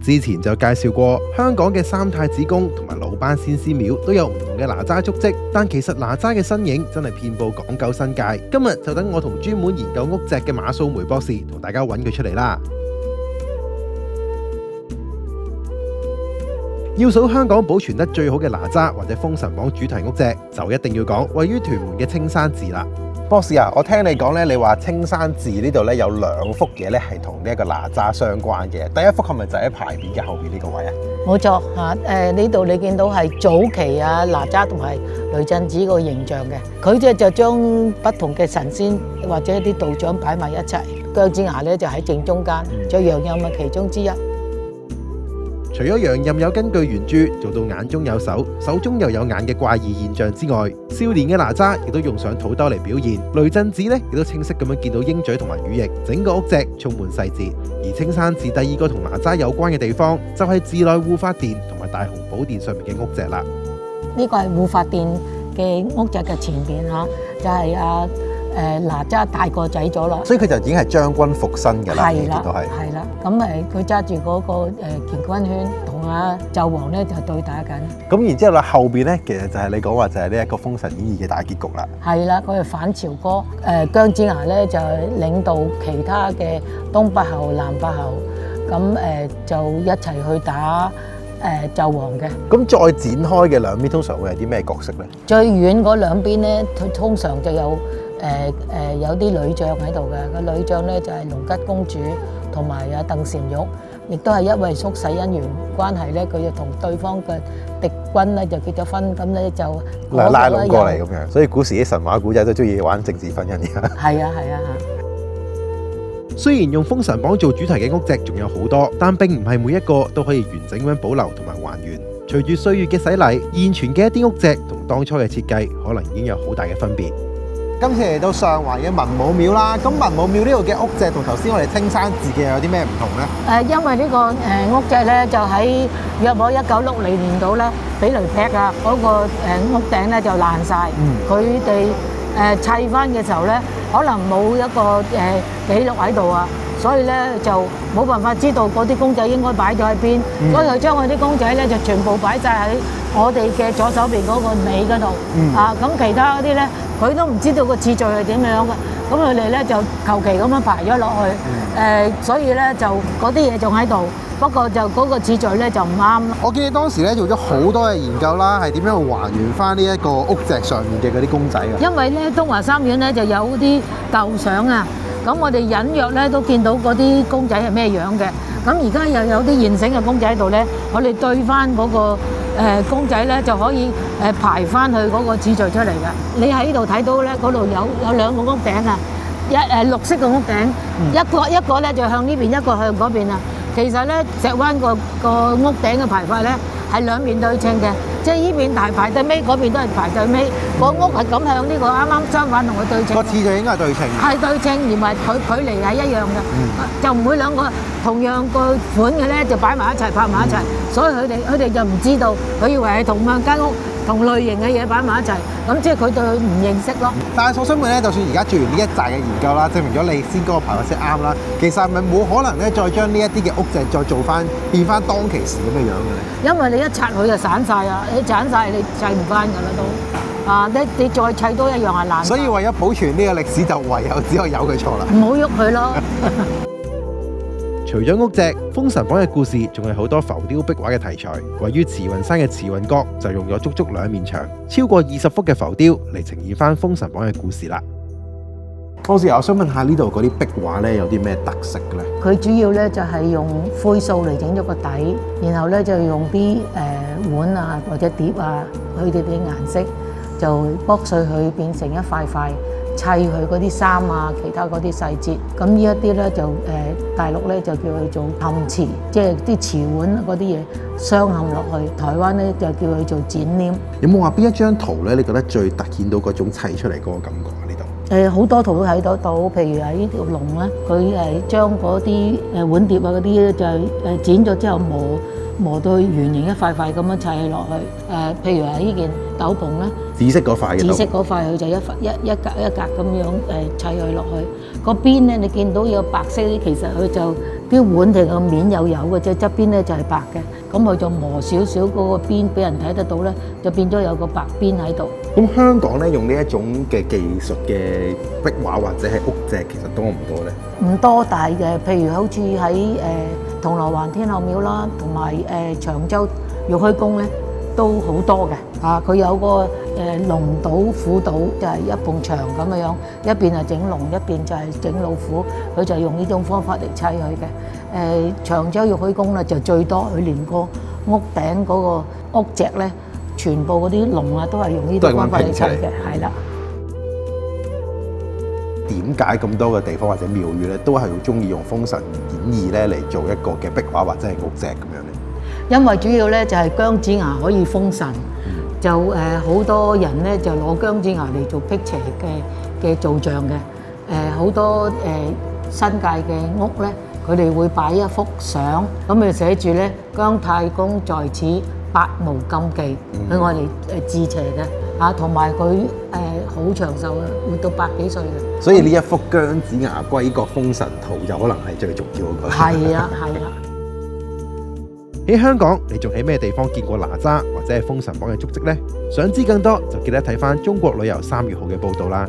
之前就介紹過，香港嘅三太子宮同埋魯班先師廟都有唔同嘅哪吒足跡，但其實哪吒嘅身影真係遍佈港九新界。今日就等我同專門研究屋脊嘅馬素梅博士同大家揾佢出嚟啦。要數香港保存得最好嘅哪吒或者封神榜主題屋脊，就一定要講位於屯門嘅青山寺啦。博士啊，我聽你講咧，你話青山寺呢度咧有2幅嘢咧係同呢一個哪吒相關嘅。第一幅係咪就喺牌匾嘅後邊呢個位啊？冇錯嚇，呢度你見到係早期啊哪吒同埋雷震子個形象嘅，佢就將不同嘅神仙或者一啲道長擺埋一齊，姜子牙咧就喺正中間，仲有楊任係其中之一。除咗楊任有根據原著做到眼中有手，手中又有眼嘅怪異現象之外，少年嘅哪吒亦都用上肚兜嚟表現。雷震子呢亦都清晰咁樣見到鷹嘴同埋羽翼，整個屋脊充滿細節。而青山寺第二個同哪吒有關嘅地方，就係寺內護法殿同埋大雄寶殿上面嘅屋脊啦。呢個係護法殿嘅屋脊嘅前邊嚇，就係哪吒大個仔咗啦，所以佢就已經係將軍復身㗎啦，係啦，都係。係啦，咁佢揸住嗰個乾坤圈，同紂王咧就對打緊。咁然之後啦，後邊咧其實就係你講話就係呢一個《封神演義》嘅大結局啦。係啦，佢係反朝歌，姜子牙咧就領導其他嘅東伯侯、南伯侯，咁就一齊去打紂王嘅。咁再展開嘅兩邊通常會係啲咩角色咧？最遠嗰兩邊咧，佢通常就有有啲女將喺度嘅，個女將咧就係龍吉公主同埋鄧嬋玉，亦都係因為宿世姻緣關係咧，佢就同對方嘅敵軍咧就結咗婚，咁咧就拉攏過嚟咁樣。所以古時啲神話古仔都中意玩政治婚姻嘅。係啊係啊嚇。雖然用封神榜做主題嘅屋脊仲有好多，但並唔係每一個都可以完整咁樣保留同埋還原。隨住歲月嘅洗禮，現存嘅一啲屋脊同當初嘅設計可能已經有好大嘅分別。今次嚟到上環嘅文武廟啦，咁文武廟呢度嘅屋脊同頭先我哋青山寺嘅有啲咩唔同呢？因為呢個屋脊咧就喺約莫1960年度咧俾雷劈啊，嗰個屋頂咧就爛晒。佢哋砌翻嘅時候咧，可能冇一個記錄喺度啊，所以咧就冇辦法知道嗰啲公仔應該擺咗喺邊，所以佢將佢啲公仔咧就全部擺晒喺我哋嘅左手邊嗰個尾嗰度。咁其他嗰啲咧，佢都唔知道個次序係點樣嘅，咁佢哋咧就求其咁樣排咗落去，所以咧就嗰啲嘢仲喺度，不過就嗰個次序咧就唔啱。我見你當時咧做咗好多嘅研究啦，係點樣去還原翻呢一個屋脊上面嘅嗰啲公仔嘅？因為咧東華三院咧就有啲舊相啊，咁我哋隱約咧都見到嗰啲公仔係咩樣嘅，咁而家又有啲現成嘅公仔喺度咧，我哋對翻嗰個公仔咧就可以排翻去嗰個次序出嚟嘅。你喺呢度睇到咧，嗰度有2個屋頂啊，綠色嘅屋頂，一個咧就向呢邊，一個向嗰邊啊。其實咧石灣個屋頂嘅排法咧係兩面對稱嘅，即係呢邊排最尾，嗰邊都係排最尾。個屋係咁向呢個啱啱相反同佢對稱。個次序應該係對稱。係對稱，而唔係距離係一樣嘅，就唔會兩個同樣個款嘅咧就擺埋一齊拍埋一齊，所以佢哋就唔知道，佢以為係同樣間屋同類型嘅嘢擺埋一齊，咁即係佢對佢唔認識咯。但係我想問咧，就算而家做完呢一紮嘅研究啦，證明咗你先嗰個排法先啱啦，其實係咪冇可能咧再將呢一啲嘅屋脊再做翻變翻當其時咁嘅樣嘅咧？因為你一拆佢就散晒啊，你散晒你砌唔翻㗎啦都。你再砌多一樣係爛。所以為咗保存呢個歷史，就唯有只可以由佢錯啦。唔好喐佢咯。除咗屋脊，《封神榜》嘅故事仲係好多浮雕壁畫嘅題材。位於慈雲山嘅慈雲閣就用咗足足2面牆，超過20幅嘅浮雕嚟呈現翻《封神榜》嘅故事啦。博士，我想問下呢度嗰啲壁畫咧有啲咩特色嘅咧？佢主要咧就係用灰塑嚟整咗個底，然後咧就用啲碗啊或者碟啊，佢哋啲顏色就剝碎佢變成一塊塊。砌佢嗰啲衫啊，其他嗰啲細節，咁呢一啲咧就大陸咧就叫佢做嵌瓷，即係啲瓷碗嗰啲嘢鑲嵌落去。台灣咧就叫佢做剪黏。有冇話邊一張圖咧？你覺得最突顯到嗰種砌出嚟嗰個感覺啊？呢度好多圖都睇得到，譬如係呢條龍咧，佢將嗰啲碗碟啊嗰啲就剪咗之後磨到圓形一塊塊咁樣砌落去。譬如話呢件斗篷咧，紫色嗰塊嘅，紫色嗰塊佢就一格一格咁樣砌佢落去。個邊咧你見到有白色啲，其實佢就啲碗定個面有嘅啫，側邊咧就係白嘅。咁佢就磨少少嗰個邊俾人睇得到咧，就變咗有個白邊喺度。咁香港咧用呢一種嘅技術嘅壁畫或者係屋脊，其實多唔多咧？唔多大嘅，譬如好似喺銅鑼灣天后廟啦，同埋長洲玉虛宮咧，都好多嘅。佢有個龍島虎島，就係一埲牆咁樣，一邊係整龍，一邊就係整老虎，佢就用呢種方法嚟砌佢嘅。長洲玉虛宮咧就最多，佢連個屋頂嗰個屋脊咧，全部嗰啲龍啊都係用呢種方法嚟砌嘅，係啦。點解咁多嘅地方或者廟宇咧，都係好中意用《封神演義》咧嚟做一個嘅壁畫或者係屋脊咁樣咧？因為主要咧就係姜子牙可以封神，就好多人咧就攞姜子牙嚟做辟邪嘅造像嘅。好多新界嘅屋咧，佢哋會擺一幅相，咁就寫住咧姜太公在此百無禁忌，佢愛嚟治邪嘅。同埋佢好長壽嘅，活到100幾歲嘅。所以呢一幅姜子牙歸國封神圖就可能係最重要嗰個。係啊，係啊。喺香港，你仲喺咩地方見過哪吒或者係封神榜嘅足跡呢？想知更多就記得睇返中國旅遊3月號嘅報導啦。